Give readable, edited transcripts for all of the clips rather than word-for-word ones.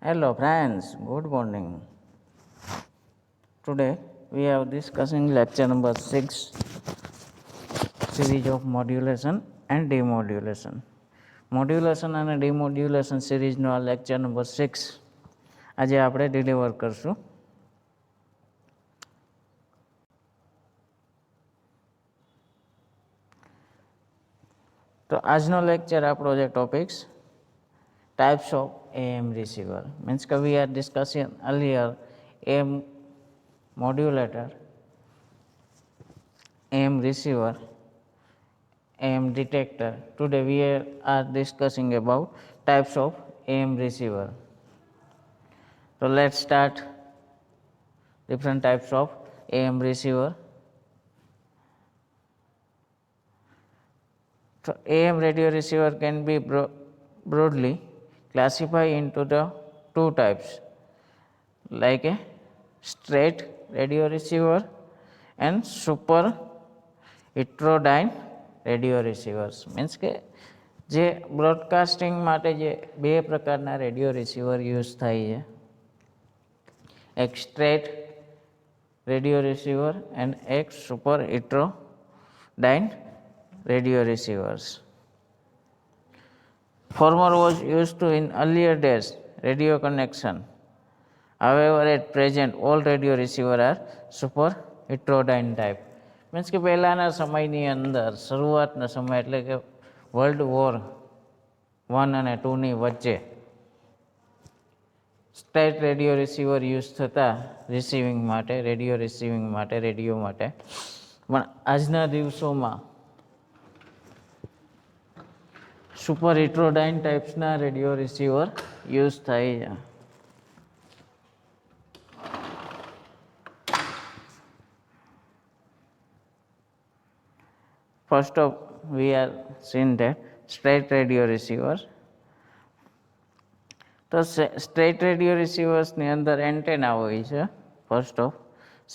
Hello friends, good morning. Today we are discussing lecture number 6, series of modulation and demodulation. Modulation અને demodulation સિરીઝનો આ lecture number 6 આજે આપણે deliver કરશું. તો આજનો લેક્ચર આપણો જે topics types of AM receiver means that we are discussing earlier AM modulator, AM receiver, AM detector. Today we are discussing about types of AM receiver. So let's start different types of AM receiver. So AM radio receiver can be broadly classified into the two types, like a straight radio receiver and super heterodyne radio receivers. Means કે જે broadcasting માટે જે બે પ્રકારના radio receiver use થાય છે, એક straight radio receiver and એક super heterodyne radio receivers. Former was used to in earlier days radio connection. However, at present all radio receiver are super heterodyne type. Means કે પહેલાંના સમયની અંદર શરૂઆતના સમય એટલે કે વર્લ્ડ વોર 1 અને 2ની વચ્ચે સ્ટ્રેટ રેડિયો રિસીવર યુઝ થતા રિસીવિંગ માટે, રેડિયો રિસીવિંગ માટે, રેડિયો માટે. પણ આજના દિવસોમાં સુપર હિટ્રોડાઇન ટાઈપ્સના રેડિયો રિસીવર યુઝ થાય છે. First of we are seeing that straight radio receiver. તો સ્ટ્રેટ રેડિયો રિસીવર્સની અંદર એન્ટેના હોય છે. ફર્સ્ટ ઓફ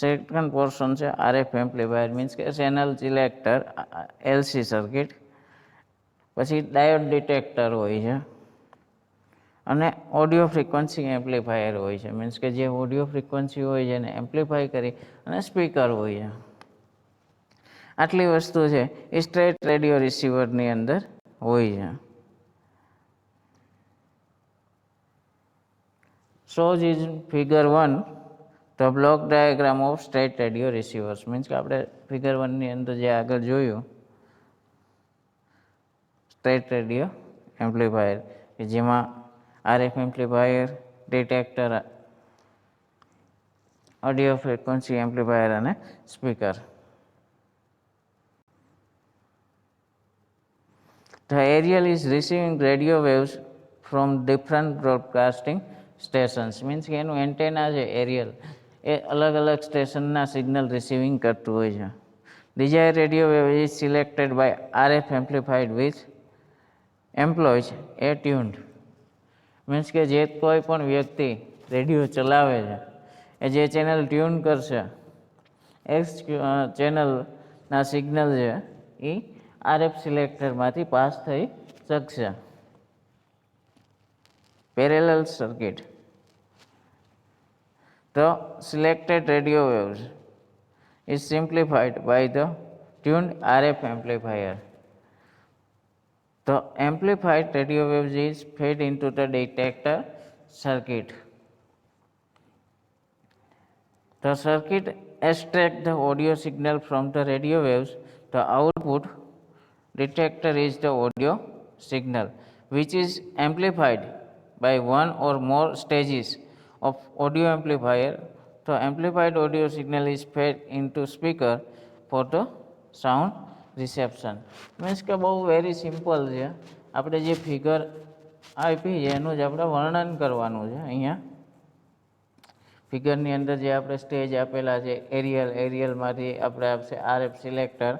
સેકન્ડ પોર્શન છે આરએફ એમ્પ્લીફાયર મીન્સ કે ચેનલ સિલેક્ટર, એલસી સર્કિટ, પછી ડાયોડ ડિટેક્ટર હોય છે અને ઓડિયો ફ્રીક્વન્સી એમ્પ્લીફાયર હોય છે. મીન્સ કે જે ઓડિયો ફ્રીક્વન્સી હોય છે એને એમ્પ્લીફાય કરી અને સ્પીકર હોય છે. આટલી વસ્તુ છે એ સ્ટ્રેટ રેડિયો રિસીવરની અંદર હોય છે. shows is figure 1 the block diagram of straight radio receivers. Means કે આપણે ફિગર 1ની અંદર જે આગળ જોયું સ્ટ્રેટ રેડિયો એમ્પ્લીફાયર કે જેમાં RF amplifier, detector, audio frequency amplifier અને speaker. The aerial is receiving radio waves from different broadcasting stations. Means કે એનું એન્ટેના છે એરિયલ એ અલગ અલગ સ્ટેશનના સિગ્નલ રિસીવિંગ કરતું હોય છે. Desired radio wave is selected by RF amplified with employs a tuned. Means કે જે કોઈ પણ વ્યક્તિ રેડિયો ચલાવે છે એ જે ચેનલ ટ્યુન કરશે એ ચેનલના સિગ્નલ છે એ આરએફ સિલેક્ટરમાંથી પાસ થઈ શકશે. Parallel circuit. The selected radio waves is simplified by the tuned RF amplifier. The amplified radio waves is fed into the detector circuit. The circuit extracts the audio signal from the radio waves. The output detector is the audio signal, which is amplified by one or more stages of audio amplifier. The amplified audio signal is fed into speaker for the sound reception. Means કે બહુ very simple છે. આપણે જે figure આપી છે એનું જ આપણે વર્ણન કરવાનું છે. અહીંયા ફિગરની અંદર જે આપણે સ્ટેજ આપેલા છે એરિયલમાંથી આપણે આપશે આરએફ સિલેક્ટર,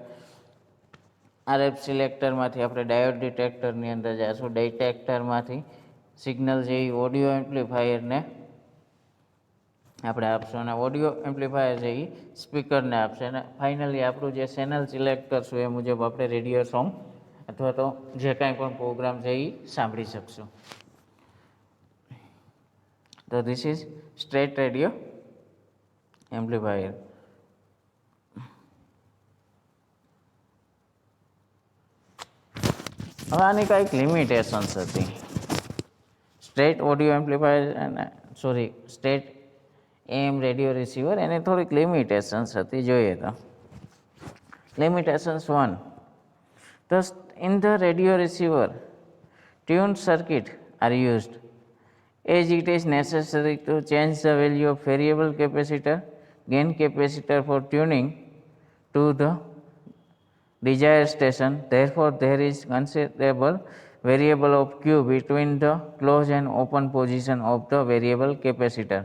આરએફ સિલેક્ટરમાંથી આપણે ડાયોડ ડિટેક્ટરની અંદર જઈશું, ડિટેક્ટરમાંથી સિગ્નલ છે એ ઓડિયો એમ્પ્લીફાયરને આપણે આપશું અને ઓડિયો એમ્પ્લીફાયર છે એ સ્પીકરને આપશે અને ફાઇનલી આપણું જે ચેનલ સિલેક્ટ કરશું એ મુજબ આપણે રેડિયો સોંગ અથવા તો જે કાંઈ પણ પ્રોગ્રામ છે એ સાંભળી શકશું. So this is straight radio amplifier. હવે આની કંઈક લિમિટેશન્સ હતી. સ્ટ્રેટ ઓડિયો એમ્પ્લીફાયર અને સ્ટ્રેટ એમ રેડિયો રિસીવર એને થોડીક લિમિટેશન્સ હતી. જોઈએ તો limitations 1. Thus, in the radio receiver, tuned circuit are used as it is necessary to change the value of variable capacitor, gain capacitor for tuning to the desired station. Therefore, there is considerable variable of Q between the closed and open position of the variable capacitor.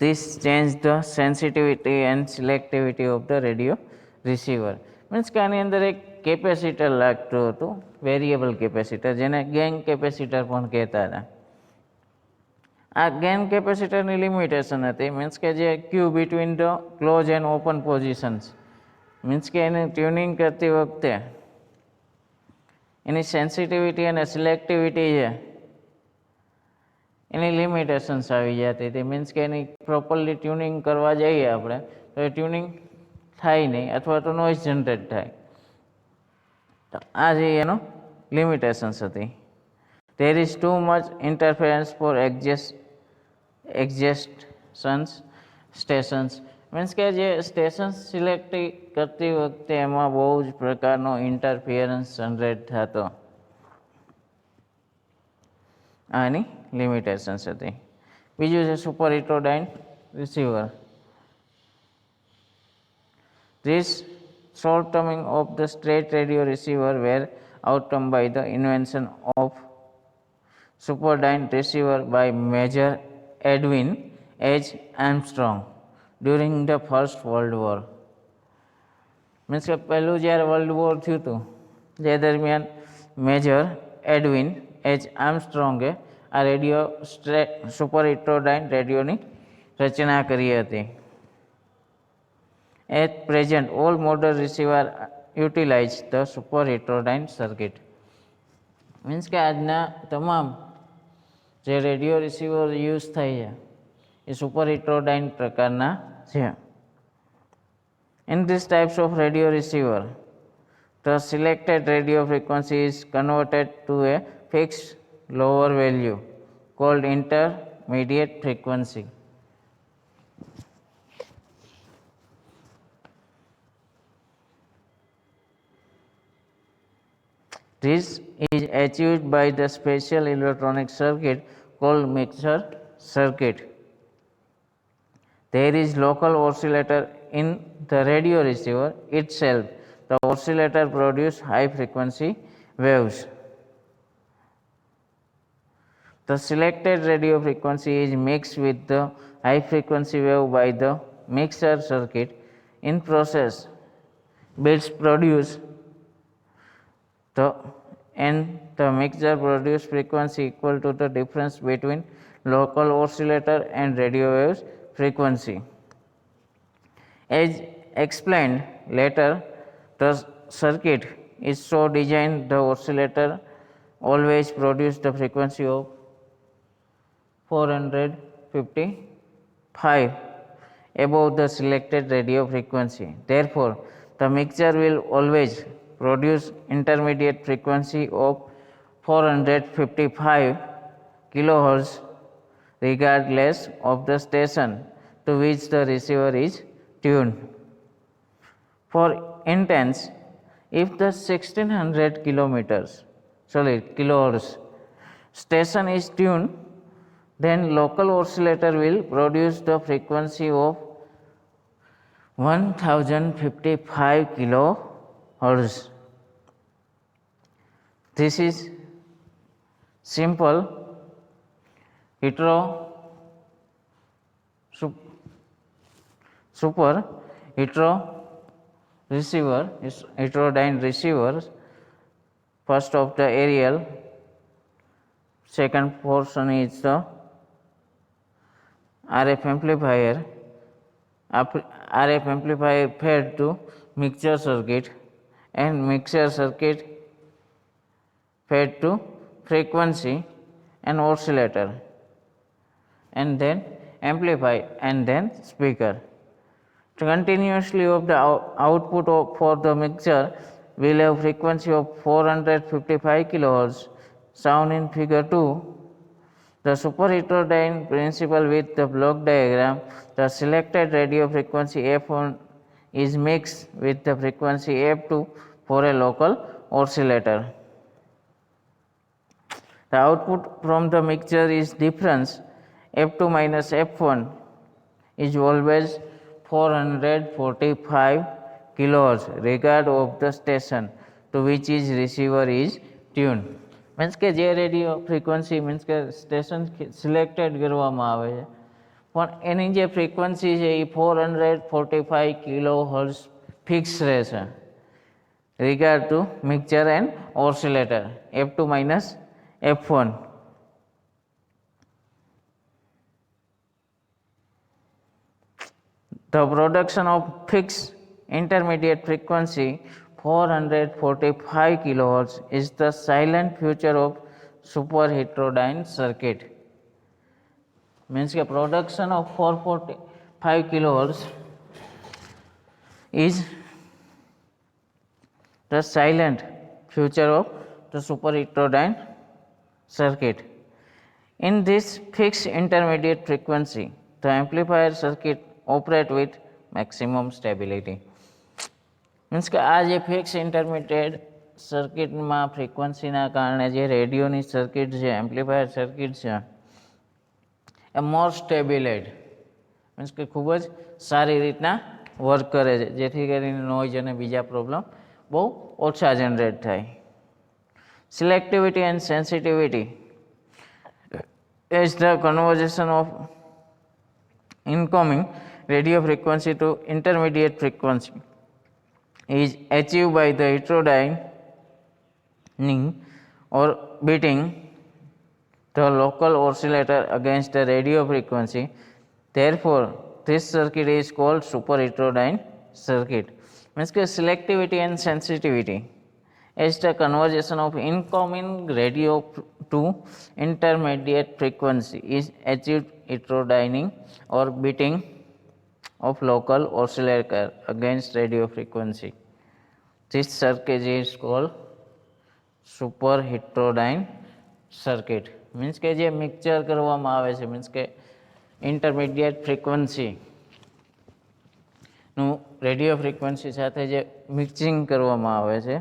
This changes the sensitivity and selectivity of the radio receiver. Means કે આની અંદર એક capacitor લાગતું હતું, variable capacitor, જેને gain capacitor પણ કહેતા હતા. આ ગેઇન કેપેસિટરની લિમિટેશન હતી. મીન્સ કે જે ક્યુ between the close and open positions, means કે એને ટ્યુનિંગ કરતી વખતે એની સેન્સિટિવિટી અને સિલેક્ટિવિટી છે એની લિમિટેશન્સ આવી જતી હતી. મીન્સ કે એની પ્રોપરલી ટ્યુનિંગ કરવા જઈએ આપણે તો એ ટ્યુનિંગ થાય નહીં અથવા તો નોઇઝ જનરેટ થાય. તો આ જે એનો લિમિટેશન્સ હતી. There is too much interference for existence stations. Means કે જે સ્ટેશન સિલેક્ટ કરતી વખતે એમાં બહુ જ પ્રકારનો ઇન્ટરફિયરન્સ જનરેટ થતો. આની લિમિટેશન્સ હતી. બીજું છે super heterodyne receiver. This shortcoming of the straight radio receiver were outcome by the invention of superdyne receiver by Major Edwin H. Armstrong during the First World War. Means કે પહેલું જ્યારે world war થયું હતું જે દરમિયાન major Edwin H આર્મસ્ટ્રોંગે આ radio super હિટ્રોડાઇન રેડિયોની રચના કરી હતી. At present, all modern receivers utilize the super heterodyne circuit. Means કે આજના તમામ જે રેડિયો રિસીવર યુઝ થાય છે એ સુપર હિટ્રોડાઇન પ્રકારના છે. In these types of radio receiver, the selected radio frequency is converted to a fixed lower value called intermediate frequency. This is achieved by the special electronic circuit called mixer circuit. There is local oscillator in the radio receiver itself. The oscillator produces high frequency waves. The selected radio frequency is mixed with the high frequency wave by the mixer circuit. In process, bits produce the mixer produce frequency equal to the difference between local oscillator and radio waves frequency. As explained later, the circuit is so designed the oscillator always produce the frequency of 455 above the selected radio frequency. Therefore, the mixer will always produce intermediate frequency of 455 kilohertz regardless of the station to which the receiver is tuned. For instance, if the 1600 kilohertz station is tuned, then local oscillator will produce the frequency of 1055 kilohertz. This is simple super heterodyne receiver. First of the aerial, second portion is the RF amplifier. RF amplifier fed to mixer circuit and mixer circuit fed to frequency and oscillator, and then amplifier and then speaker. Continuously of the output for the mixer will have frequency of 455 kHz, shown in figure 2. The super heterodyne principle with the block diagram, the selected radio frequency F1 is mixed with the frequency F2 for a local oscillator. The output from the mixture is difference F2 minus F1 is always 445 kHz regard of the station to which is receiver is tuned. Means કે જે radio frequency means કે station selected કરવામાં આવે છે પણ એની જે frequency છે એ 445 kilo hertz fix રહેશે regard to mixture and oscillator F2 minus F1. The production of fixed intermediate frequency 445 kHz is the silent feature of super heterodyne circuit. Means the production of 445 kHz is the silent feature of the super heterodyne circuit. In this fixed intermediate frequency, the amplifier circuit operate with maximum stability. Means કે આ જે fix intermediate સર્કિટમાં ફ્રીક્વન્સીના કારણે જે રેડિયોની circuit છે amplifier circuit છે એ મોર સ્ટેબિલાઇડ means કે ખૂબ જ સારી રીતના વર્ક કરે છે જેથી કરીને નોઇઝ અને બીજા પ્રોબ્લેમ બહુ ઓછા જનરેટ થાય. Selectivity and sensitivity is the conversion of incoming radio frequency to intermediate frequency is achieved by the heterodyning or beating the local oscillator against the radio frequency. Therefore, this circuit is called super heterodyne circuit. Means that selectivity and sensitivity is the conversion of incoming radio to intermediate frequency is achieved heterodyning or beating of local oscillator against radio frequency. This circuit is called super heterodyne circuit. Means કે જે mixture કરવામાં આવે છે means કે intermediate frequency નું radio frequency સાથે જે mixing કરવામાં આવે છે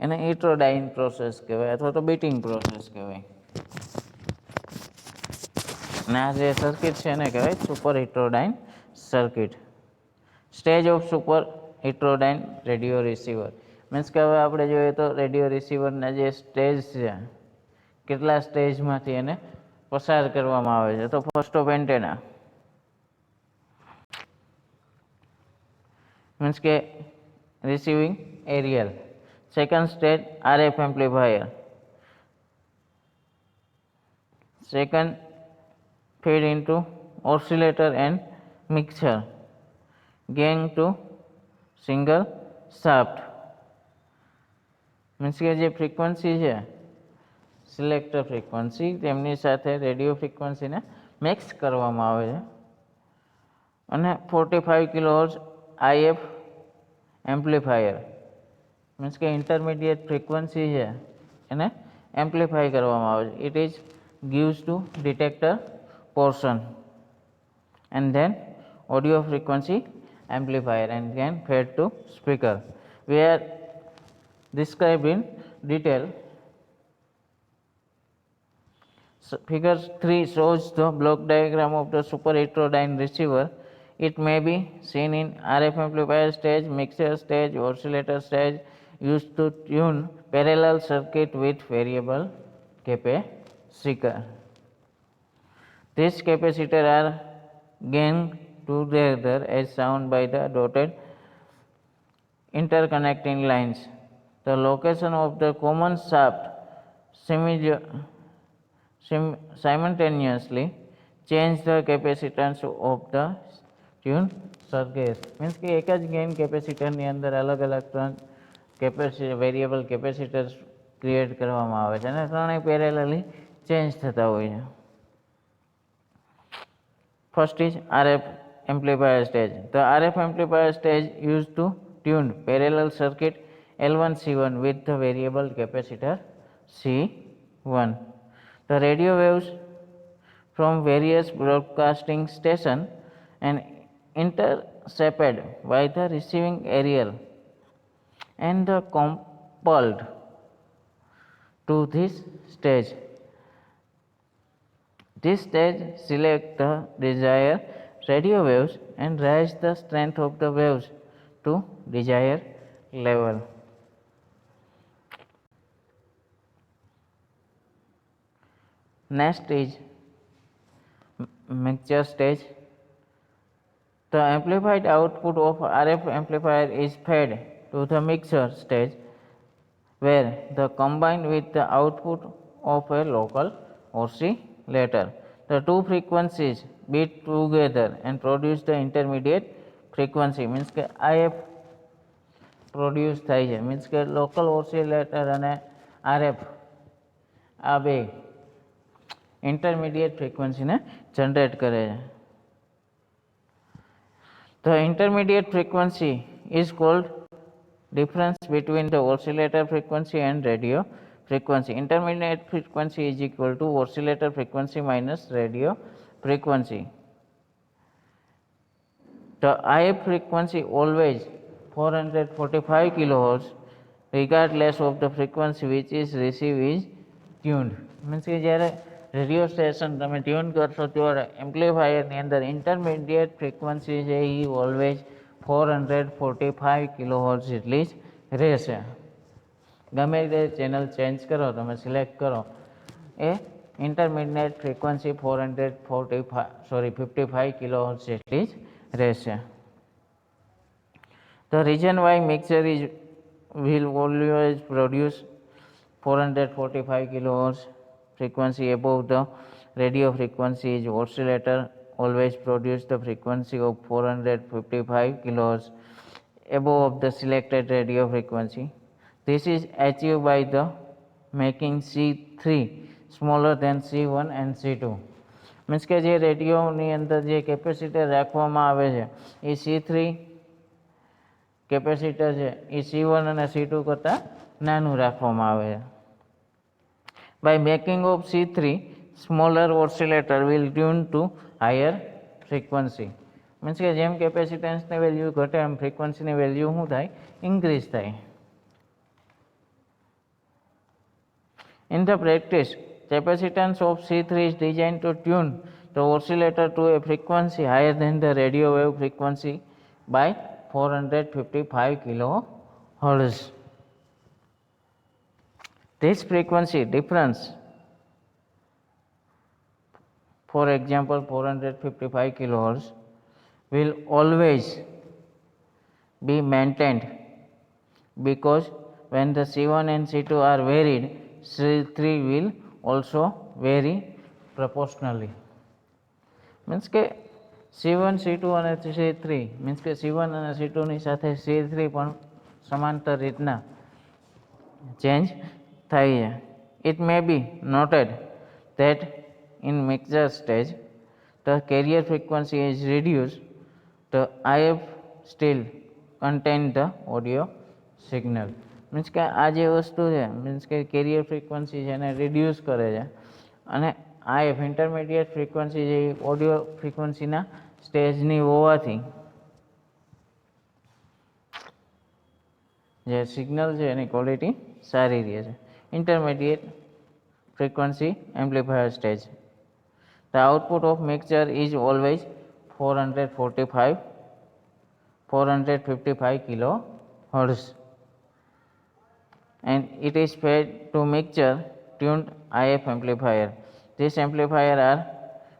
એને હિટ્રોડાઇન પ્રોસેસ કહેવાય અથવા તો બીટિંગ પ્રોસેસ કહેવાય. અને આ જે સર્કિટ છે એને કહેવાય super heterodyne circuit. Stage of super heterodyne radio receiver means કે હવે આપણે જોઈએ તો રેડિયો રિસીવરના જે સ્ટેજ છે કેટલા સ્ટેજમાંથી એને પસાર કરવામાં આવે છે. તો ફર્સ્ટ ઓફ એન્ટેના मीन्स के receiving aerial. Second stage RF amplifier. Second feed into oscillator and mixer. Gain to single shaft. Means के जे फ्रीक्वन्सी है सिलेक्टर फ्रीक्वन्सी તેમની સાથે રેડિયો ફ્રીક્વન્સીને મિક્સ કરવામાં આવે છે અને 45 કિલોહર્ટ્ઝ IF એમ્પ્લીફાયર મીન્સ કે ઇન્ટરમીડિયેટ ફ્રીક્વન્સી છે એને એમ્પ્લીફાય કરવામાં આવે છે. It is gives to detector portion and then audio frequency amplifier and then fed to speaker. We are described in detail. So figure 3 shows the block diagram of the super heterodyne receiver. It may be seen in RF amplifier stage, mixer stage, oscillator stage used to tune parallel circuit with variable capacitor. These capacitors are gained together as shown by the dotted interconnecting lines. The location of the common shaft simultaneously change the capacitance of the tune circuit. Means કે એક જ gain કેપેસિટરની અંદર અલગ અલગ ત્રણ variable capacitors create કરવામાં આવે છે અને ત્રણેય પેરેલલી ચેન્જ થતા હોય છે. First is RF amplifier stage. The RF amplifier stage used to tune parallel circuit L1 C1 with the variable capacitor C1. The radio waves from various broadcasting stations and intercepted by the receiving aerial and the coupled to this stage. This stage select the desired radio waves and raise the strength of the waves to desired level. Next is mixture stage. The amplified output of RF amplifier is fed to the mixer stage where the combined with the output of a local oscillator. The two frequencies beat together and produce the intermediate frequency. Means કે IF produce થાય છે. Means કે local oscillator અને RF આ બે intermediate ફ્રીક્વન્સીને generate કરે છે. The intermediate frequency is called difference between the oscillator frequency and radio frequency. Intermediate frequency is equal to oscillator frequency minus radio frequency. The IF frequency always 445 kilohertz regardless of the frequency which is received is tuned. Means કે જ્યારે radio station તમે tune કરશો ત્યારે એમ્પ્લીફાયરની અંદર intermediate frequency છે એ always 445 kilohertz જેટલી જ રહેશે. ગમે તે ચેનલ ચેન્જ કરો તમે સિલેક્ટ કરો એ ઇન્ટરમીડિયેટ ફ્રીક્વન્સી 55 કિલોહર્ટ્ઝ જેટલી જ રહેશે. The reason why mixer is will always produce 445 kilohertz frequency above the radio frequency is oscillator always produce the frequency of 455 kilohertz above the selected radio frequency. This is achieved by the making C3 smaller than C1 and C2. Means કે જે રેડિયોની અંદર જે capacitor રાખવામાં આવે છે એ C3 capacitor છે એ C1 અને C2 કરતાં નાનું રાખવામાં આવે છે. By making of C3 smaller oscillator will tune to higher frequency. Means કે જેમ કેપેસિટન્સની વેલ્યુ ઘટે એમ ફ્રીક્વન્સીની વેલ્યુ શું થાય ઇન્ક્રીઝ થાય. In the practice, capacitance of C3 is designed to tune the oscillator to a frequency higher than the radio wave frequency by 455 kilohertz. This frequency difference, for example 455 kilohertz, will always be maintained because when the C1 and C2 are varied, C3 will also vary proportionally. Means કે C1, C2 અને C3 means કે C1 અને C2 ની સાથે C3 પણ સમાંતર રીતના change થાય છે. It may be noted that in mixer stage the carrier frequency is reduced. The IF still contain the audio signal. Means કે આ જે વસ્તુ છે મીન્સ કે કેરિયર ફ્રીક્વન્સી છે એને રિડ્યુસ કરે છે અને IF ઇન્ટરમીડિયેટ ફ્રીક્વન્સી જે ઓડિયો ફ્રીક્વન્સીના સ્ટેજની હોવાથી જે સિગ્નલ છે એની ક્વોલિટી સારી રહે છે. Intermediate frequency amplifier stage. The output of mixture is always 455 kilohertz and it is fed to mixture tuned IF amplifier. These amplifiers are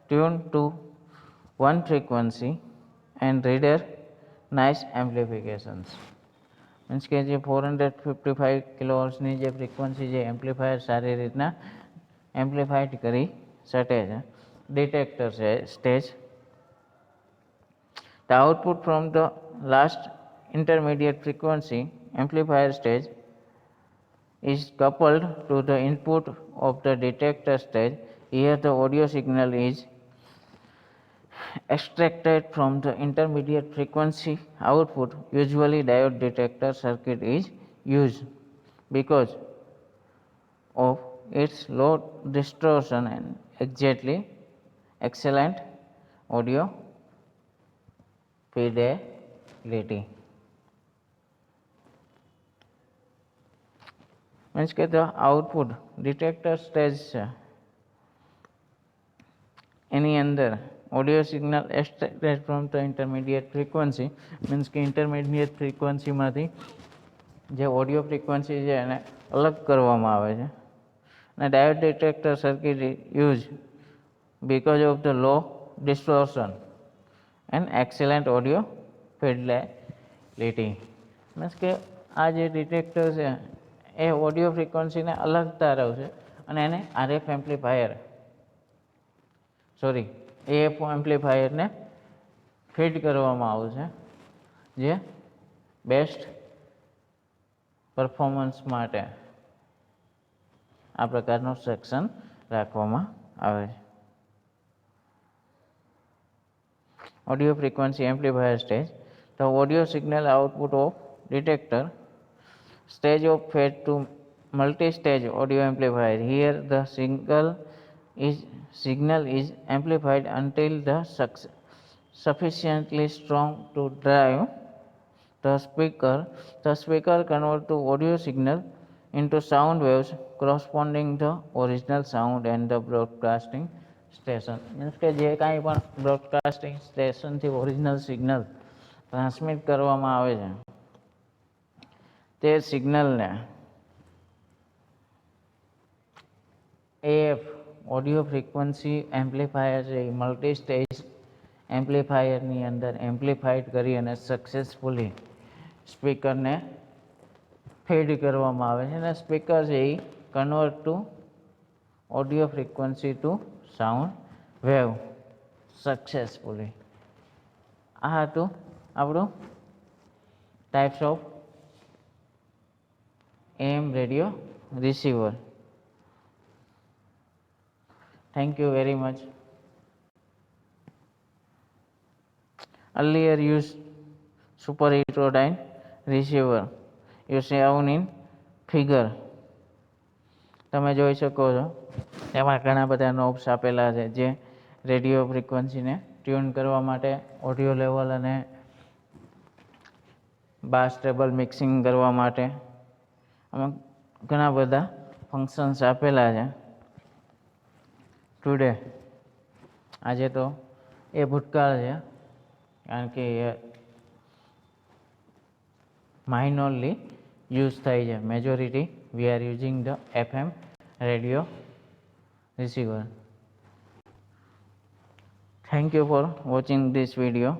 tuned to one frequency and render nice amplifications. Means કે જે 455 કિલોહર્ટ્ઝની જે frequency જે amplifier સારી રીતના એમ્પ્લીફાઈડ કરી શકે છે. Detector છે stage. The output from the last intermediate frequency amplifier stage is coupled to the input of the detector stage. Here the audio signal is extracted from the intermediate frequency output. Usually diode detector circuit is used because of its low distortion and excellent audio fidelity. Means કે the output detector stage છે એની અંદર audio signal extracted from the intermediate frequency means કે intermediate frequency માંથી જે audio frequency છે એને અલગ કરવામાં આવે છે અને diode detector circuit used because of the low distortion and excellent audio fidelity. means કે આ જે ડિટેક્ટર છે એ ઓડિયો ફ્રીક્વન્સીને અલગ તારવશે અને એને આરએફ એમ્પ્લીફાયર એએફ એમ્પ્લીફાયરને ફીડ કરવામાં આવશે જે બેસ્ટ પરફોર્મન્સ માટે આ પ્રકારનું સેક્શન રાખવામાં આવે છે. Audio frequency amplifier stage. The audio signal output of detector stage of fed to multi-stage audio amplifier. Here the signal is amplified until the sufficiently strong to drive the speaker. The speaker converts to audio signal into sound waves corresponding to the original sound and the broadcasting station means કે જે કાંઈ પણ broadcasting સ્ટેશનથી original signal transmit કરવામાં આવે છે તે સિગ્નલને એએફ ઓડિયો ફ્રીક્વન્સી એમ્પ્લીફાયર છે એ મલ્ટી સ્ટેજ એમ્પ્લીફાયરની અંદર એમ્પ્લીફાઈડ કરી અને સક્સેસફુલી સ્પીકરને ફીડ કરવામાં આવે છે અને સ્પીકર છે એ convert to audio frequency to sound wave successfully. આ હતું આપણું types of AM radio receiver. Thank you very much. Earlier used super heterodyne receiver you shown in figure. તમે જોઈ શકો છો એમાં ઘણા બધા નોબ્સ આપેલા છે જે રેડિયો ફ્રીક્વન્સીને ટ્યુન કરવા માટે ઓડિયો લેવલ અને બાસ ટ્રેબલ મિક્સિંગ કરવા માટે આમાં ઘણા બધા ફંક્શન્સ આપેલા છે. ટુડે આજે તો એ ભૂતકાળ છે કારણ કે એ માઇનોરલી યુઝ થાય છે. Majority we are using the FM radio receiver. Thank you for watching this video.